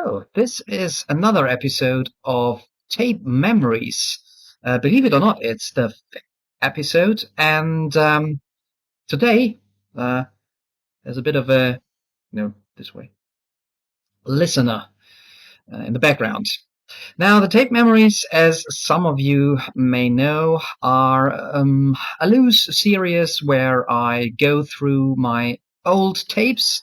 So, this is another episode of Tape Memories. Believe it or not, it's the fifth episode, and today there's a bit of a, this way, listener in the background. Now, the Tape Memories, as some of you may know, are a loose series where I go through my old tapes,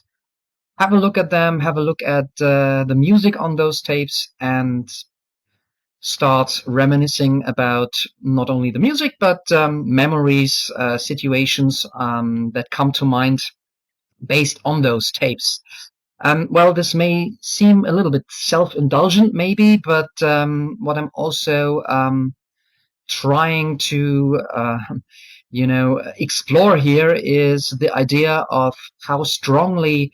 have a look at them, have a look at the music on those tapes, and start reminiscing about not only the music, but memories, situations that come to mind based on those tapes. Well, this may seem a little bit self-indulgent, maybe, but what I'm also trying to explore here is the idea of how strongly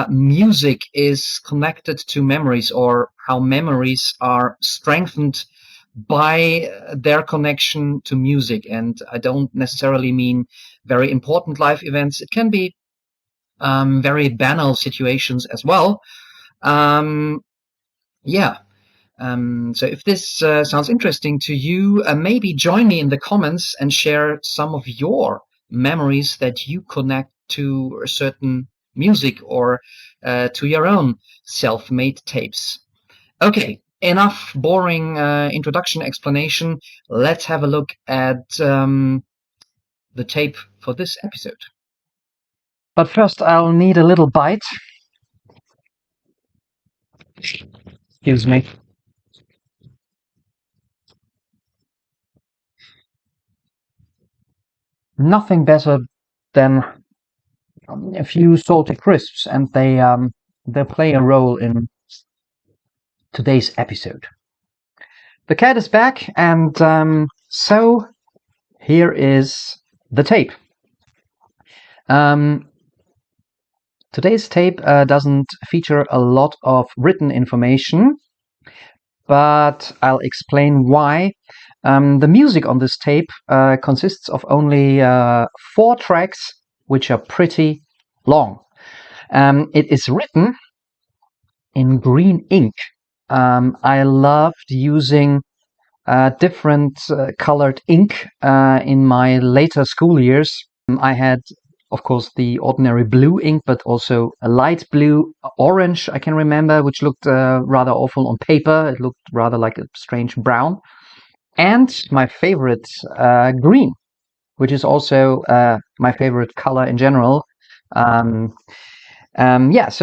music is connected to memories, or how memories are strengthened by their connection to music. And I don't necessarily mean very important life events. It can be very banal situations as well. So if this sounds interesting to you, maybe join me in the comments and share some of your memories that you connect to a certain music, or to your own self-made tapes. Okay, enough boring introduction explanation. Let's have a look at the tape for this episode. But first I'll need a little bite. Excuse me. Nothing better than a few salty crisps, and they play a role in today's episode. The cat is back, and so here is the tape. Today's tape doesn't feature a lot of written information, but I'll explain why. The music on this tape consists of only 4 tracks, which are pretty long. It is written in green ink. I loved using different colored ink in my later school years. I had, of course, the ordinary blue ink, but also a light blue, orange, I can remember, which looked rather awful on paper. It looked rather like a strange brown. And my favorite, green, which is also my favorite color in general. So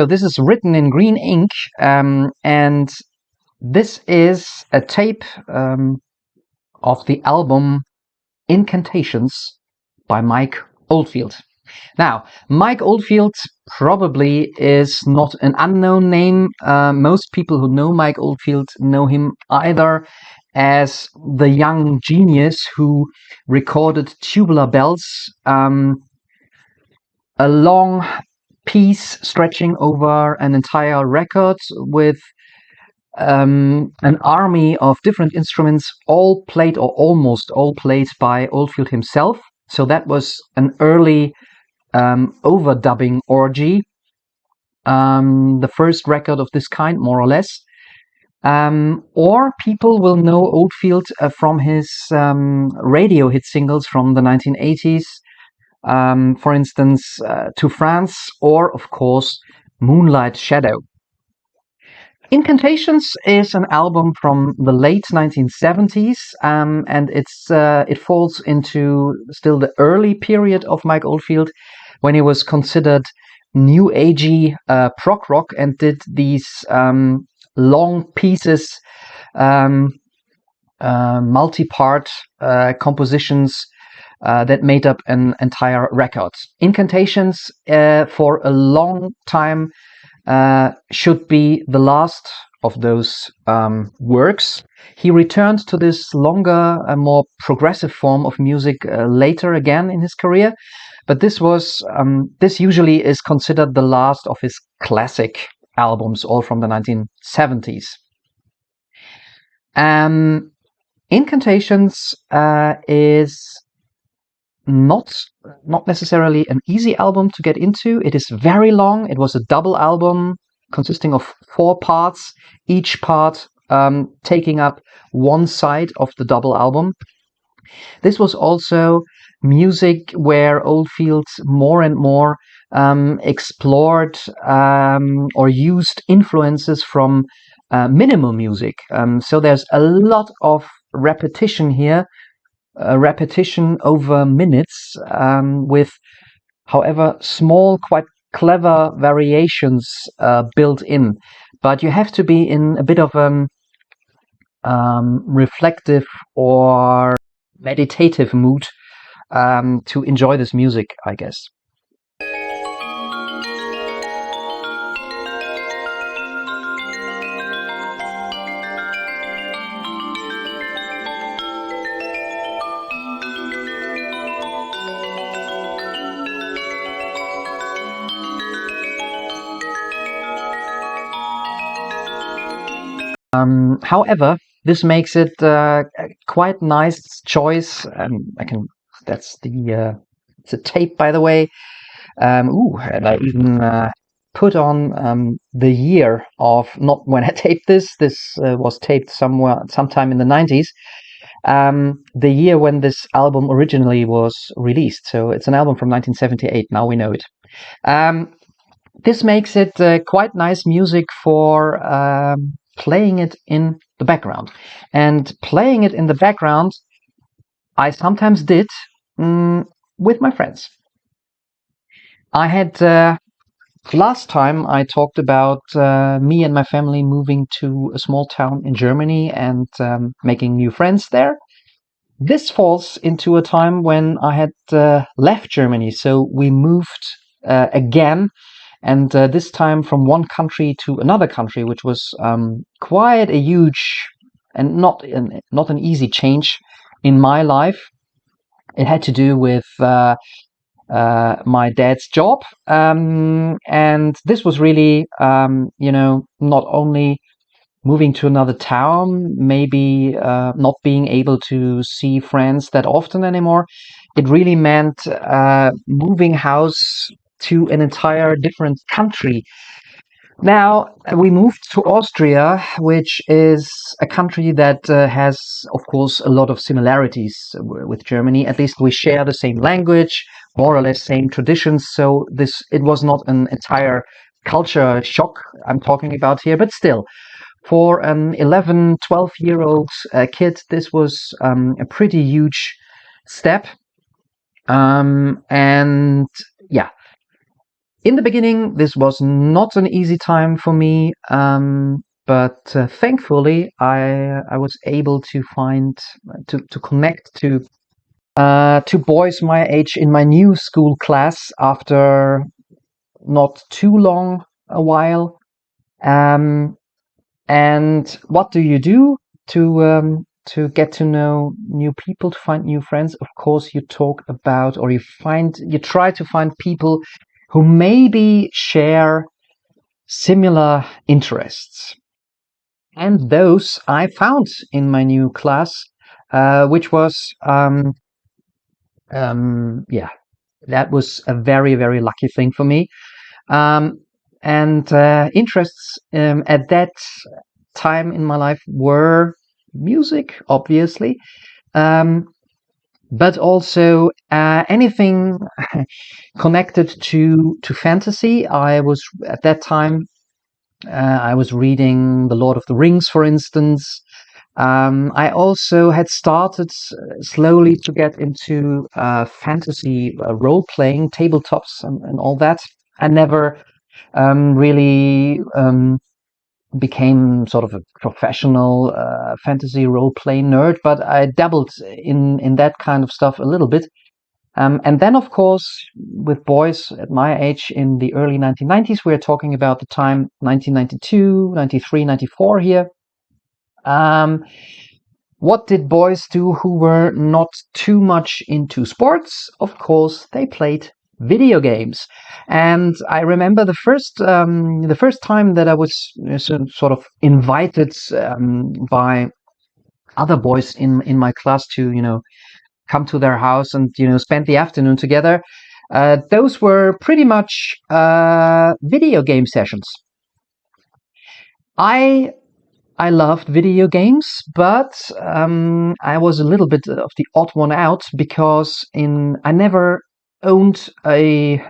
this is written in green ink, and this is a tape of the album Incantations by Mike Oldfield. Now, Mike Oldfield probably is not an unknown name. Most people who know Mike Oldfield know him either as the young genius who recorded Tubular Bells, a long piece stretching over an entire record with an army of different instruments, all played, or almost all played, by Oldfield himself. So that was an early overdubbing orgy, the first record of this kind, more or less. Or people will know Oldfield from his radio hit singles from the 1980s, for instance, To France, or, of course, Moonlight Shadow. Incantations is an album from the late 1970s, and it falls into still the early period of Mike Oldfield, when he was considered new agey prog rock and did these long pieces, multi-part compositions that made up an entire record. Incantations for a long time should be the last of those works. He returned to this longer and more progressive form of music later again in his career, but this usually is considered the last of his classic albums, all from the 1970s. Incantations is not necessarily an easy album to get into. It is very long. It was a double album, consisting of 4 parts, each part taking up one side of the double album. This was also music where Oldfield more and more explored or used influences from minimal music. So there's a lot of repetition here, repetition over minutes, with, however, small, quite clever variations built in. But you have to be in a bit of a reflective or meditative mood to enjoy this music, I guess. However, this makes it a quite nice choice. That's it's a tape, by the way. And I even put on the year of, not when I taped this. This was taped sometime in the 90s. The year when this album originally was released. So it's an album from 1978. Now we know it. This makes it quite nice music for playing it in the background. And playing it in the background, I sometimes did with my friends. I had last time I talked about me and my family moving to a small town in Germany and making new friends there. This falls into a time when I had left Germany, so we moved again, and this time from one country to another country, which was quite a huge and not an easy change in my life. It had to do with my dad's job, and this was really, not only moving to another town, maybe not being able to see friends that often anymore. It really meant moving house to an entire different country. Now, we moved to Austria, which is a country that has, of course, a lot of similarities with Germany. At least we share the same language, more or less same traditions. So it was not an entire culture shock I'm talking about here, but still, for an 11, 12-year-old kid, this was a pretty huge step. And yeah, in the beginning, this was not an easy time for me, but thankfully, I was able to connect to boys my age in my new school class after not too long a while. And what do you do to get to know new people, to find new friends? Of course, you talk about, or you try to find people who maybe share similar interests. And those I found in my new class, which was, that was a very, very lucky thing for me. And interests at that time in my life were music, obviously, but also anything connected to fantasy. I was at that time I was reading The Lord of the Rings, for instance. I also had started slowly to get into fantasy role-playing, tabletops, and all that. I never really became sort of a professional fantasy role-play nerd, but I dabbled in that kind of stuff a little bit. And then, of course, with boys at my age in the early 1990s, we're talking about the time 1992, 93, 94 here. What did boys do who were not too much into sports? Of course, they played video games. And I remember the first time that I was sort of invited by other boys in my class to come to their house and spend the afternoon together. Those were pretty much video game sessions. I loved video games, but I was a little bit of the odd one out because I never owned an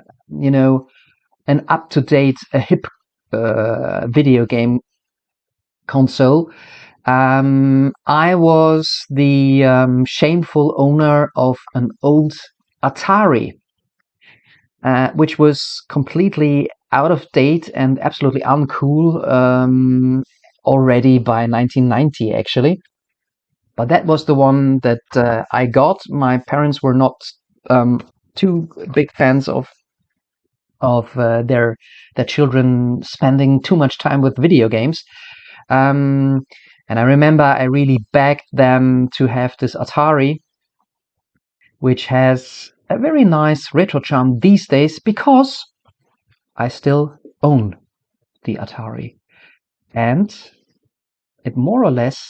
up-to-date, a hip video game console. I was the shameful owner of an old Atari, which was completely out of date and absolutely uncool already by 1990, actually. But that was the one that I got. My parents were not too big fans of their children spending too much time with video games. And I remember I really begged them to have this Atari, which has a very nice retro charm these days because I still own the Atari. And it more or less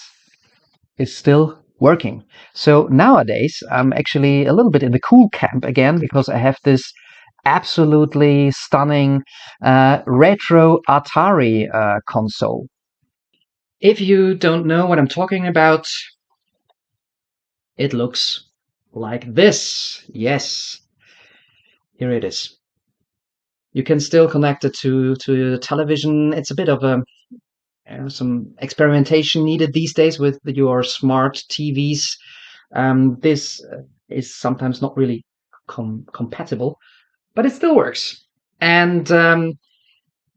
is still working. So nowadays, I'm actually a little bit in the cool camp again because I have this absolutely stunning retro Atari console. If you don't know what I'm talking about, it looks like this. Yes, here it is. You can still connect it to the television. It's a bit of some experimentation needed these days with your smart TVs. This is sometimes not really compatible, but it still works. And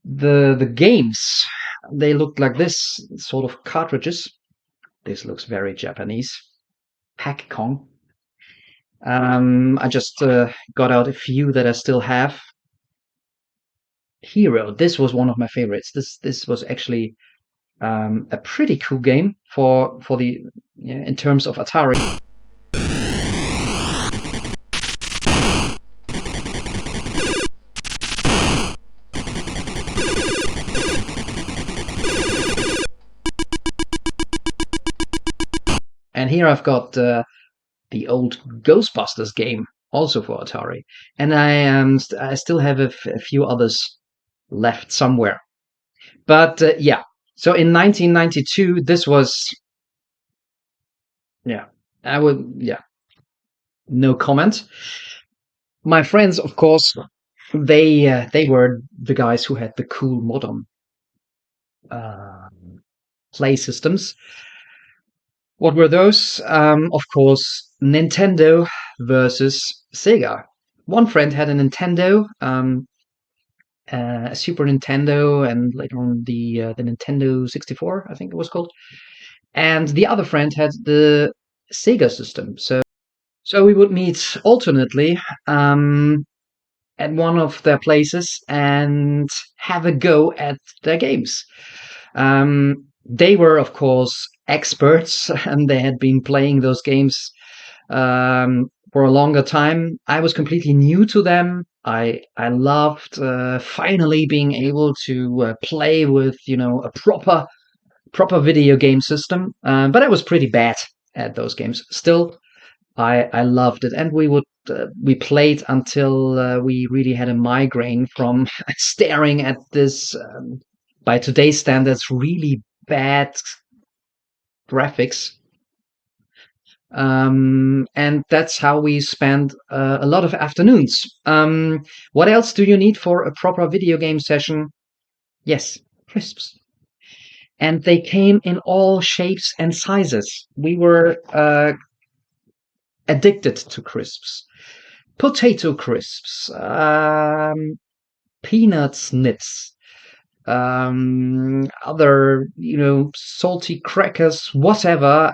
the games, they look like this, sort of cartridges. This looks very Japanese. Pac-Con. I just got out a few that I still have. Hero. This was one of my favorites. This was actually a pretty cool game for the in terms of Atari. And here I've got the old Ghostbusters game, also for Atari, and I still have a few others left somewhere. But yeah, so in 1992, this was no comment. My friends, of course, they were the guys who had the cool modern play systems. What were those? Of course, Nintendo versus Sega. One friend had a Nintendo, a Super Nintendo, and later on the Nintendo 64, I think it was called. And the other friend had the Sega system. So we would meet alternately at one of their places and have a go at their games. They were, of course, experts, and they had been playing those games for a longer time. I was completely new to them. I loved finally being able to play with a proper video game system, but I was pretty bad at those games. Still, I loved it, and we played until we really had a migraine from staring at this by today's standards really bad graphics. And that's how we spend a lot of afternoons. What else do you need for a proper video game session? Yes, crisps. And they came in all shapes and sizes. We were addicted to crisps. Potato crisps, peanuts nits, other, salty crackers, whatever.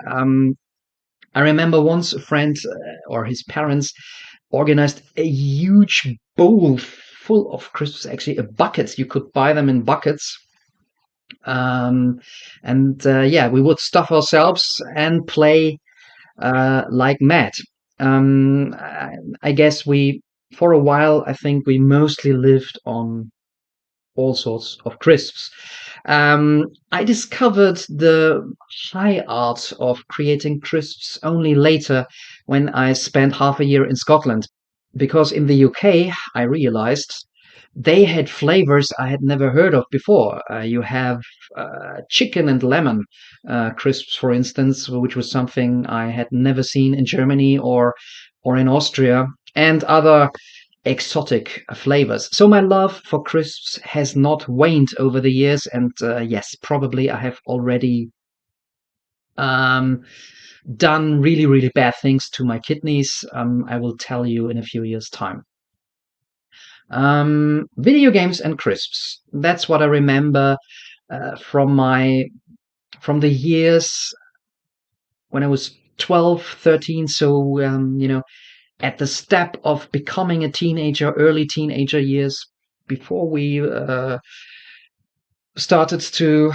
I remember once a friend or his parents organized a huge bowl full of crisps, actually a bucket. You could buy them in buckets. And we would stuff ourselves and play like mad. I guess for a while, I think we mostly lived on all sorts of crisps. I discovered the high art of creating crisps only later when I spent half a year in Scotland. Because in the UK, I realized they had flavors I had never heard of before. You have chicken and lemon crisps, for instance, which was something I had never seen in Germany or in Austria, and other exotic flavors. So my love for crisps has not waned over the years, and yes, probably I have already um, done really, really bad things to my kidneys. I will tell you in a few years' time. Video games and crisps. That's what I remember from the years when I was 12, 13. So at the step of becoming a teenager, early teenager years, before we started to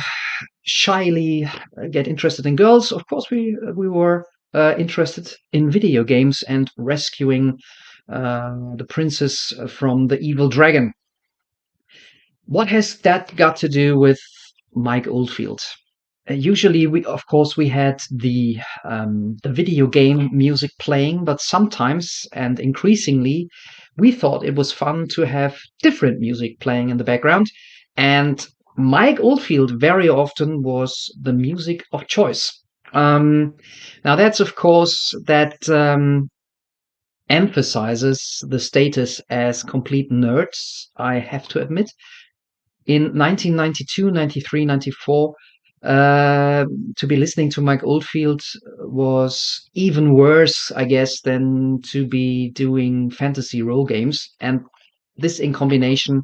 shyly get interested in girls. Of course, we were interested in video games and rescuing the princess from the evil dragon. What has that got to do with Mike Oldfield? Usually, we had the video game music playing, but sometimes and increasingly, we thought it was fun to have different music playing in the background, and Mike Oldfield very often was the music of choice. Now that's of course that emphasizes the status as complete nerds, I have to admit. In 1992, 93, 94, to be listening to Mike Oldfield was even worse, I guess, than to be doing fantasy role games. And this in combination,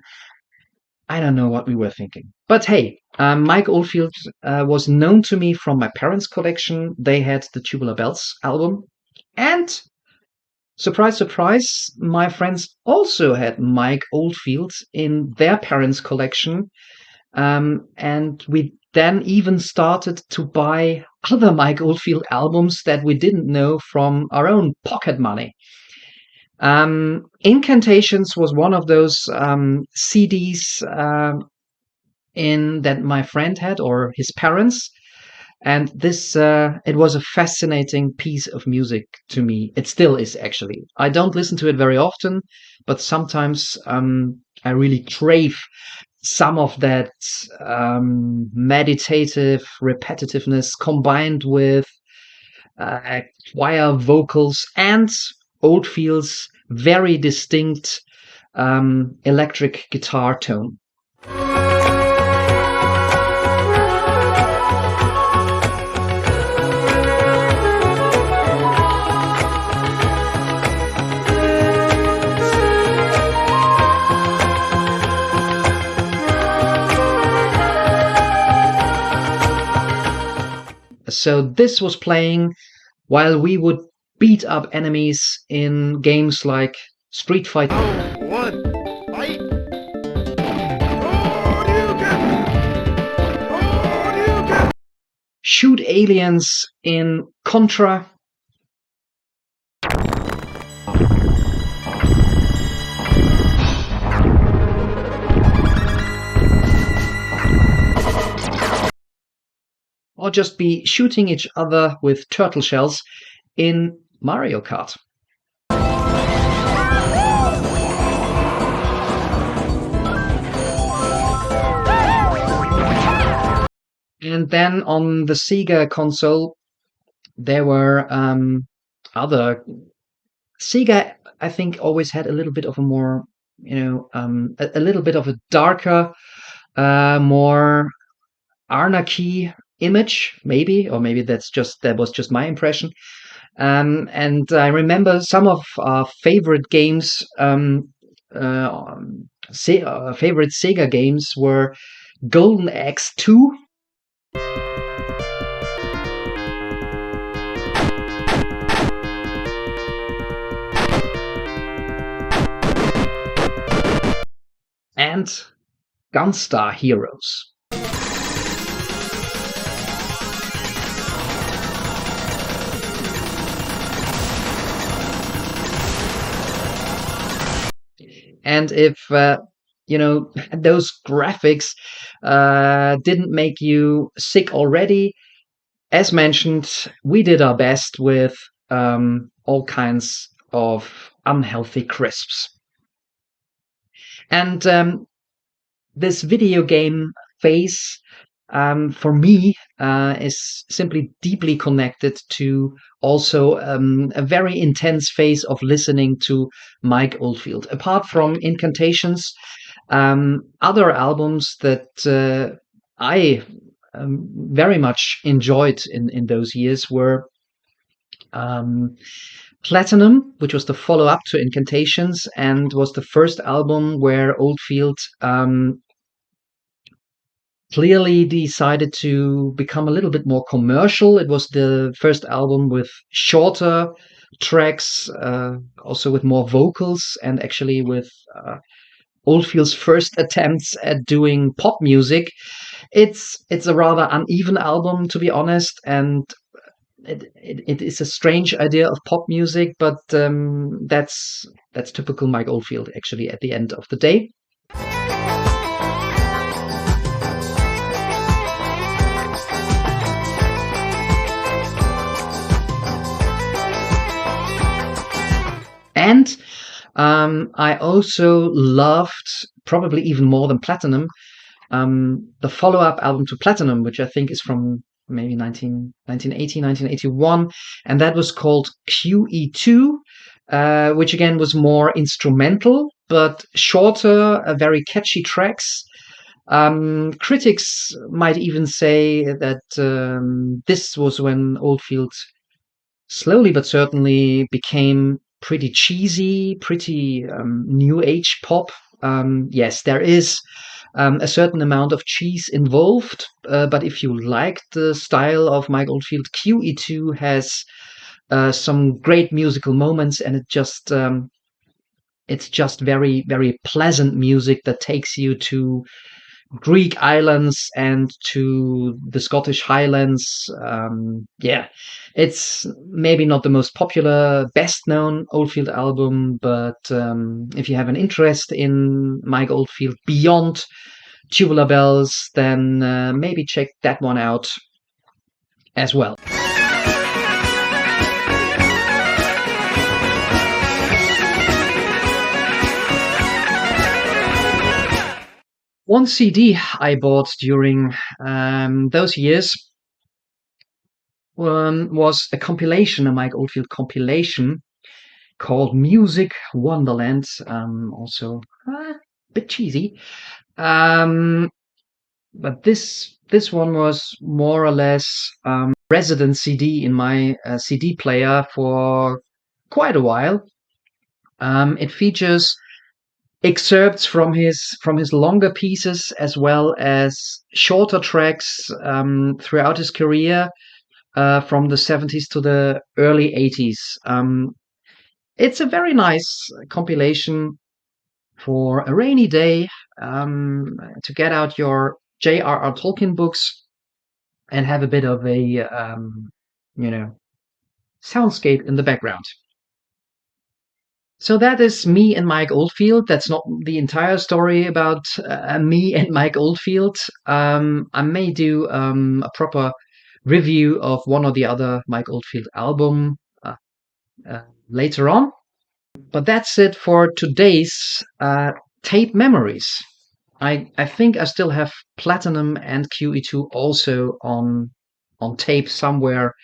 I don't know what we were thinking. But hey, Mike Oldfield was known to me from my parents' collection. They had the Tubular Bells album. And surprise, surprise, my friends also had Mike Oldfield in their parents' collection. And we then even started to buy other Mike Oldfield albums that we didn't know from our own pocket money. Incantations was one of those CDs in that my friend had, or his parents, and this it was a fascinating piece of music to me. It still is, actually. I don't listen to it very often, but sometimes I really crave some of that meditative repetitiveness combined with choir vocals and Oldfield's very distinct electric guitar tone. So this was playing while we would beat up enemies in games like Street Fighter, shoot aliens in Contra, or just be shooting each other with turtle shells in Mario Kart. And then on the Sega console, there were other. Sega, I think, always had a little bit of a more, a little bit of a darker, more anarchy image, maybe, or maybe that was just my impression. And I remember some of our favorite games, favorite Sega games were Golden Axe 2. And Gunstar Heroes. And if those graphics didn't make you sick already, as mentioned, we did our best with all kinds of unhealthy crisps. And this video game phase, for me, is simply deeply connected to also a very intense phase of listening to Mike Oldfield. Apart from Incantations, other albums that I very much enjoyed in those years were Platinum, which was the follow up to Incantations and was the first album where Oldfield clearly decided to become a little bit more commercial. It was the first album with shorter tracks, also with more vocals, and actually with Oldfield's first attempts at doing pop music. It's a rather uneven album, to be honest, and it is a strange idea of pop music, but that's typical Mike Oldfield. Actually, at the end of the day. And I also loved, probably even more than Platinum, the follow-up album to Platinum, which I think is from maybe 1980, 1981, and that was called QE2, which again was more instrumental, but shorter, very catchy tracks. Critics might even say that this was when Oldfield slowly but certainly became pretty cheesy, pretty new age pop. Yes, there is a certain amount of cheese involved, but if you like the style of Mike Oldfield, QE2 has some great musical moments, and it's just very, very pleasant music that takes you to Greek islands and to the Scottish Highlands. Yeah, it's maybe not the most popular, best known Oldfield album, but if you have an interest in Mike Oldfield beyond Tubular Bells, then maybe check that one out as well. One CD I bought during those years was a compilation, a Mike Oldfield compilation called Music Wonderland. Also a bit cheesy, but this one was more or less resident CD in my CD player for quite a while. It features excerpts from his longer pieces as well as shorter tracks throughout his career from the 70s to the early 80s. It's a very nice compilation for a rainy day to get out your J.R.R. Tolkien books and have a bit of a soundscape in the background. So that is me and Mike Oldfield. That's not the entire story about me and Mike Oldfield. I may do a proper review of one or the other Mike Oldfield album later on. But that's it for today's tape memories. I think I still have Platinum and QE2 also on tape somewhere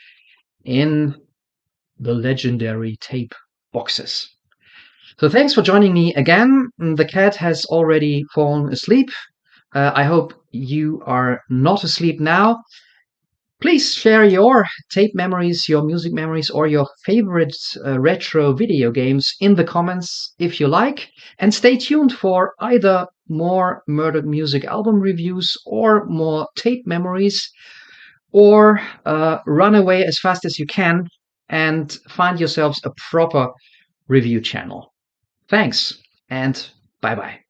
in the legendary tape boxes. So thanks for joining me again. The cat has already fallen asleep. I hope you are not asleep now. Please share your tape memories, your music memories, or your favorite retro video games in the comments if you like. And stay tuned for either more Murdered Music album reviews or more tape memories, or run away as fast as you can and find yourselves a proper review channel. Thanks, and bye-bye.